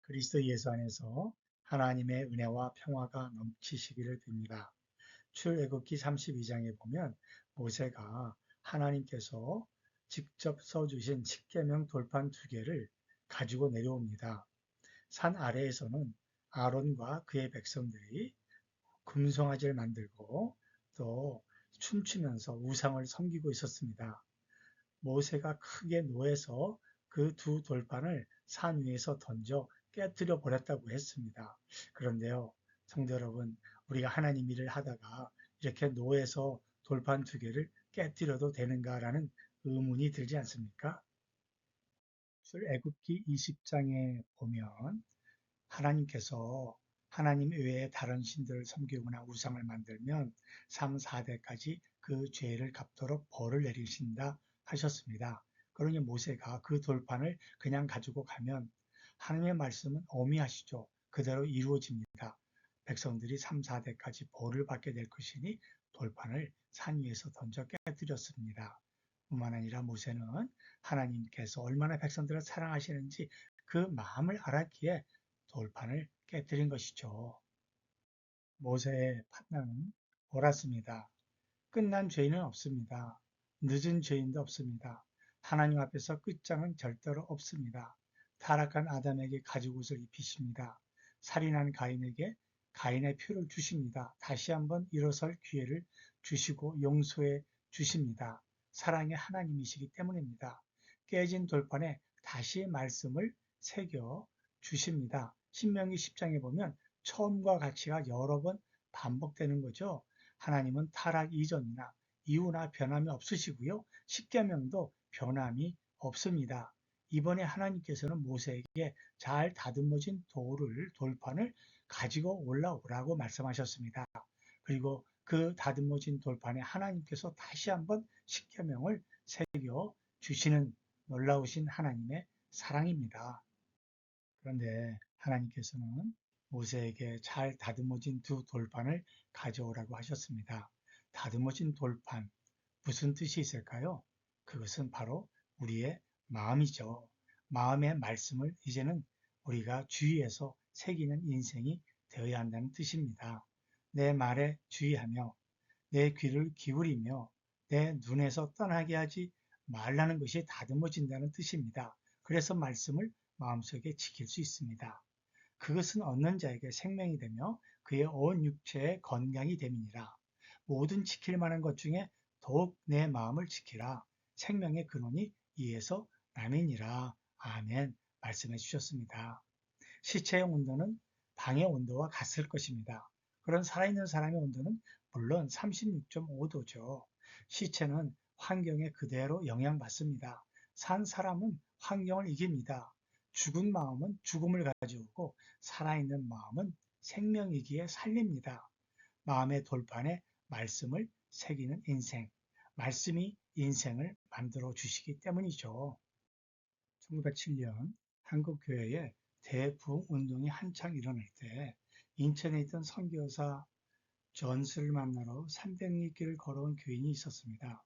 그리스도 예수 안에서 하나님의 은혜와 평화가 넘치시기를 빕니다. 출애굽기 32장에 보면 모세가 하나님께서 직접 써주신 십계명 돌판 두 개를 가지고 내려옵니다. 산 아래에서는 아론과 그의 백성들이 금송아지를 만들고 또 춤추면서 우상을 섬기고 있었습니다. 모세가 크게 노해서 그 두 돌판을 산 위에서 던져 깨뜨려 버렸다고 했습니다. 그런데요, 성도 여러분, 우리가 하나님 일을 하다가 이렇게 노해서 돌판 두 개를 깨뜨려도 되는가라는 의문이 들지 않습니까? 출애굽기 20장에 보면 하나님께서 하나님 외에 다른 신들을 섬기거나 우상을 만들면 3, 4대까지 그 죄를 갚도록 벌을 내리신다 하셨습니다. 그러니 모세가 그 돌판을 그냥 가지고 가면 하나님의 말씀은 어미하시죠. 그대로 이루어집니다. 백성들이 3, 4대까지 벌을 받게 될 것이니 돌판을 산 위에서 던져 깨뜨렸습니다. 뿐만 아니라 모세는 하나님께서 얼마나 백성들을 사랑하시는지 그 마음을 알았기에 돌판을 깨뜨린 것이죠. 모세의 판단은 옳았습니다. 끝난 죄인은 없습니다. 늦은 죄인도 없습니다. 하나님 앞에서 끝장은 절대로 없습니다. 타락한 아담에게 가죽옷을 입히십니다. 살인한 가인에게 가인의 표를 주십니다. 다시 한번 일어설 기회를 주시고 용서해 주십니다. 사랑의 하나님이시기 때문입니다. 깨진 돌판에 다시 말씀을 새겨 주십니다. 신명기 10장에 보면 처음과 같이가 여러 번 반복되는 거죠. 하나님은 타락 이전이나 이후나 변함이 없으시고요. 십계명도 변함이 없습니다. 이번에 하나님께서는 모세에게 잘 다듬어진 돌판을 가지고 올라오라고 말씀하셨습니다. 그리고 그 다듬어진 돌판에 하나님께서 다시 한번 십계명을 새겨 주시는 놀라우신 하나님의 사랑입니다. 그런데 하나님께서는 모세에게 잘 다듬어진 두 돌판을 가져오라고 하셨습니다. 다듬어진 돌판, 무슨 뜻이 있을까요? 그것은 바로 우리의 마음이죠. 마음의 말씀을 이제는 우리가 주의해서 새기는 인생이 되어야 한다는 뜻입니다. 내 말에 주의하며 내 귀를 기울이며 내 눈에서 떠나게 하지 말라는 것이 다듬어진다는 뜻입니다. 그래서 말씀을 마음속에 지킬 수 있습니다. 그것은 얻는 자에게 생명이 되며 그의 온 육체의 건강이 됨이니라. 모든 지킬 만한 것 중에 더욱 내 마음을 지키라. 생명의 근원이 이에서 남이니라. 아멘. 말씀해 주셨습니다. 시체의 온도는 방의 온도와 같을 것입니다. 그런 살아있는 사람의 온도는 물론 36.5도죠. 시체는 환경에 그대로 영향받습니다. 산 사람은 환경을 이깁니다. 죽은 마음은 죽음을 가져오고 살아있는 마음은 생명이기에 살립니다. 마음의 돌판에 말씀을 새기는 인생, 말씀이 인생을 만들어 주시기 때문이죠. 1907년 한국교회에 대부흥운동이 한창 일어날 때 인천에 있던 선교사 존스를 만나러 300리 길을 걸어온 교인이 있었습니다.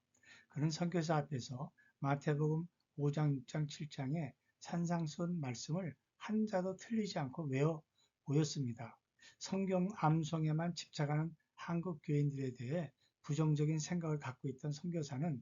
그는 선교사 앞에서 마태복음 5장, 6장, 7장의 산상수훈 말씀을 한자도 틀리지 않고 외워 보였습니다. 성경 암송에만 집착하는 한국 교인들에 대해 부정적인 생각을 갖고 있던 선교사는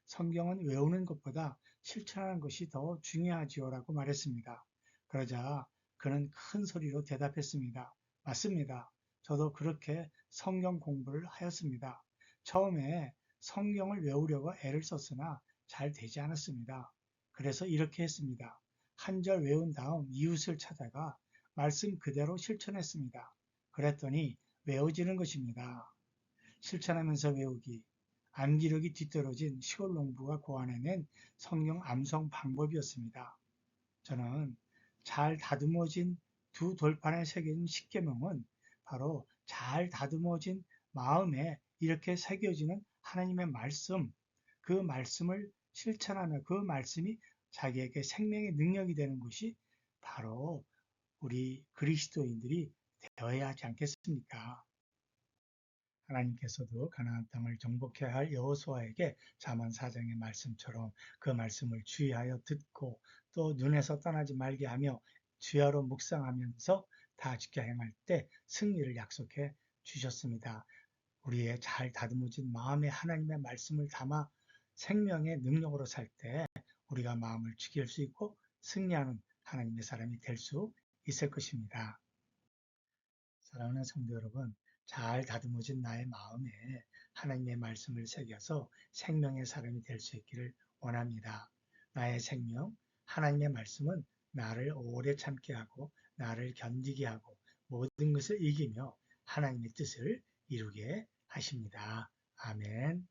성경은 외우는 것보다 실천하는 것이 더 중요하지요라고 말했습니다. 그러자 그는 큰 소리로 대답했습니다. 맞습니다. 저도 그렇게 성경 공부를 하였습니다. 처음에 성경을 외우려고 애를 썼으나 잘 되지 않았습니다. 그래서 이렇게 했습니다. 한 절 외운 다음 이웃을 찾아가 말씀 그대로 실천했습니다. 그랬더니 외워지는 것입니다. 실천하면서 외우기, 암기력이 뒤떨어진 시골 농부가 고안해낸 성경 암송 방법이었습니다. 저는 잘 다듬어진 두 돌판에 새겨진 십계명은 바로 잘 다듬어진 마음에 이렇게 새겨지는 하나님의 말씀, 그 말씀을 실천하며 그 말씀이 자기에게 생명의 능력이 되는 것이 바로 우리 그리스도인들이 되어야 하지 않겠습니까? 하나님께서도 가나안 땅을 정복해야 할 여호수아에게 잠언 4장의 말씀처럼 그 말씀을 주의하여 듣고 또 눈에서 떠나지 말게 하며 주야로 묵상하면서 다 지켜 행할 때 승리를 약속해 주셨습니다. 우리의 잘 다듬어진 마음에 하나님의 말씀을 담아 생명의 능력으로 살 때 우리가 마음을 지킬 수 있고 승리하는 하나님의 사람이 될 수 있을 것입니다. 사랑하는 성도 여러분, 잘 다듬어진 나의 마음에 하나님의 말씀을 새겨서 생명의 사람이 될 수 있기를 원합니다. 나의 생명, 하나님의 말씀은 나를 오래 참게 하고 나를 견디게 하고 모든 것을 이기며 하나님의 뜻을 이루게 하십니다. 아멘.